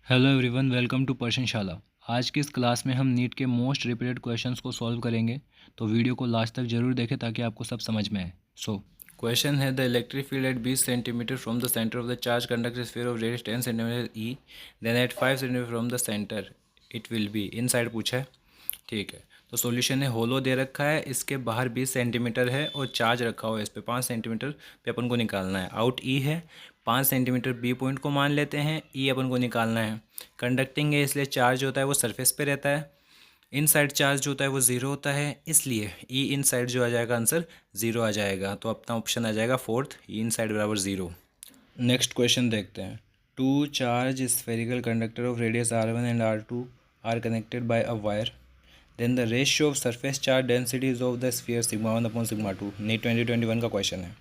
Hello everyone, welcome to Prashnashala. आज की इस क्लास में हम नीट के मोस्ट रिपीटेड क्वेश्चंस को सॉल्व करेंगे, तो वीडियो को लास्ट तक जरूर देखें ताकि आपको सब समझ में आए। क्वेश्चन है the electric field at 20 centimetre from the centre of the charge conductor sphere of radius 10 centimetre E, then at 5 centimetre from the centre it will be inside पूछा है। ठीक है, तो सॉल्यूशन है होलो दे रखा है, इसके बाहर 20 सेंटीमीटर है और चार्ज रखा हुआ है इस पे 5 सेंटीमीटर पे अपन को निकालना है। आउट ई है 5 सेंटीमीटर, बी पॉइंट को मान लेते हैं, ई अपन को निकालना है। कंडक्टिंग है इसलिए चार्ज होता है वो सरफेस पे रहता है। इन साइड चार्ज जो होता है वो ज़ीरो होता है, इसलिए ई इन साइड जो आ जाएगा आंसर ज़ीरो आ जाएगा। तो अपना ऑप्शन आ जाएगा फोर्थ, ई इन साइड बराबर ज़ीरो। नेक्स्ट क्वेश्चन देखते हैं। Two charge spherical conductor of radius R1 and R2 are connected by a wire, then the ratio of surface charge densities of the sphere sigma 1 upon sigma 2। NEET 2021 का question है।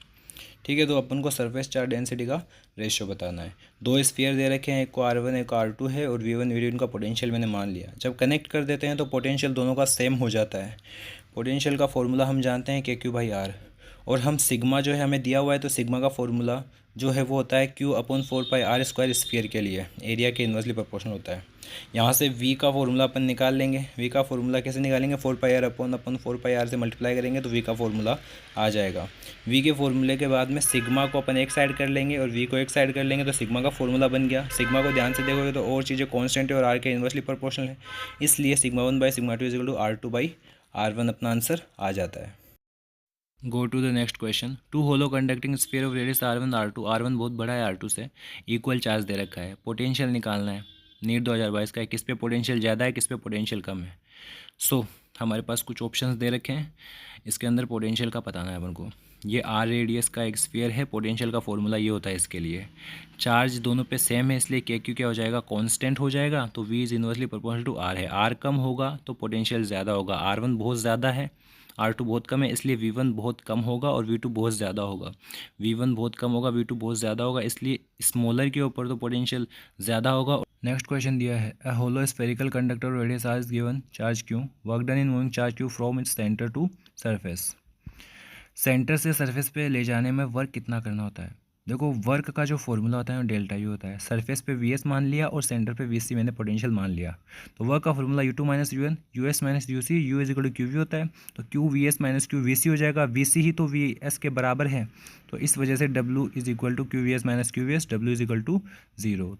ठीक है, तो अपन को surface charge density का ratio बताना है। दो स्फीयर दे रखे हैं, एक को R1 एक को R2 है, और V1 V2 इनका पोटेंशियल मैंने मान लिया। जब कनेक्ट कर देते हैं तो पोटेंशियल दोनों का सेम हो जाता है। पोटेंशियल का फॉर्मूला हम जानते हैं KQ/R, और हम सिग्मा जो है हमें दिया हुआ है, तो सिग्मा का फॉर्मूला जो है वो होता है Q/4πr² स्फीयर के लिए, एरिया के इन्वर्सली प्रोपोर्शनल होता है। यहाँ से V का फॉर्मूला अपन निकाल लेंगे। V का फॉर्मूला कैसे निकालेंगे, 4πr/4πr से मल्टीप्लाई करेंगे तो V का फॉर्मूला आ जाएगा। V के फॉर्मूले के बाद में सिग्मा को अपन एक साइड कर लेंगे और V को एक साइड कर लेंगे, तो सिग्मा का फॉर्मूला बन गया। सिग्मा को ध्यान से देखोगे तो और चीज़ें कॉन्स्टेंट है और R के इन्वर्सली प्रोपोर्शनल है, इसलिए σ1/σ2 = R2/R1 अपना आंसर आ जाता है। Go to the next question. Two hollow conducting sphere of radius R1 R2, R1 बहुत बड़ा है R2 से, इक्वल चार्ज दे रखा है। पोटेंशियल निकालना है। नीट 2022 का है, किस पे पोटेंशियल ज़्यादा है किस पे पोटेंशियल कम है। हमारे पास कुछ ऑप्शंस दे रखे हैं, इसके अंदर पोटेंशियल का बताना है अपन को। ये R रेडियस का एक स्फीयर है, पोटेंशियल का फॉर्मूला ये होता है इसके लिए। चार्ज दोनों पे सेम है, इसलिए KQ क्या हो जाएगा, कांस्टेंट हो जाएगा। तो V is inversely proportional to R है। R कम होगा तो पोटेंशियल ज़्यादा होगा। R1 बहुत ज़्यादा है, R2 बहुत कम है, इसलिए V1 बहुत कम होगा और V2 बहुत ज़्यादा होगा। V1 बहुत कम होगा, V2 बहुत ज़्यादा होगा, इसलिए स्मॉलर के ऊपर तो पोटेंशियल ज़्यादा होगा। नेक्स्ट क्वेश्चन दिया है, a hollow spherical conductor radius R is given, charge Q, work done in moving charge Q from its centre to surface. Centre से सरफेस पे ले जाने में वर्क कितना करना होता है। देखो, वर्क का जो फॉर्मूला होता है वो डेल्टा यू होता है। सरफेस पे VS मान लिया और सेंटर पे VC मैंने पोटेंशियल मान लिया, तो वर्क का formula U2 - UN, US - UC, U = QV होता है। तो Q VS - Q VC हो जाएगा। VC ही तो VS के बराबर है, तो इस वजह से W = QVS - QVS, W = 0।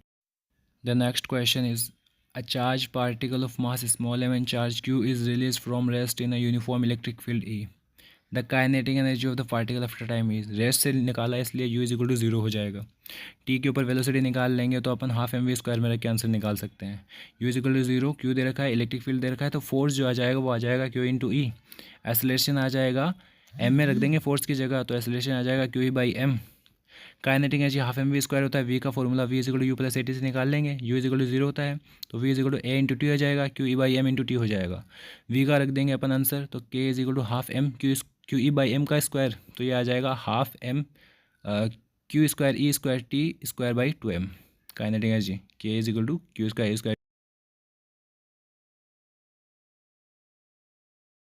The next question is, a charged particle of mass small m and charge q is released from rest in a uniform electric field E. The kinetic energy of the particle after time is, rest से निकाला इसलिए U = 0 हो जाएगा। T के ऊपर velocity निकाल लेंगे तो अपन हाफ mv² में रख के आंसर निकाल सकते हैं। U = 0, Q दे रखा है, इलेक्ट्रिक फील्ड दे रखा है, तो फोर्स जो आ जाएगा वो आ जाएगा Q × E। एसलेशन आ जाएगा, M में रख देंगे फोर्स की जगह, तो एसलेशन आ जाएगा QE/M। Kinetic energy half mv² होता है। V का फॉर्मूला V = U + AT से निकाल लेंगे। U = 0 होता है, तो V = A × T हो जाएगा, QE/M × T हो जाएगा। V का रख देंगे अपन आंसर, तो K = हाफ M QE/M का स्क्वायर, तो ये आ जाएगा half M Q² E² T² / 2M। Kinetic energy K = Q² E²।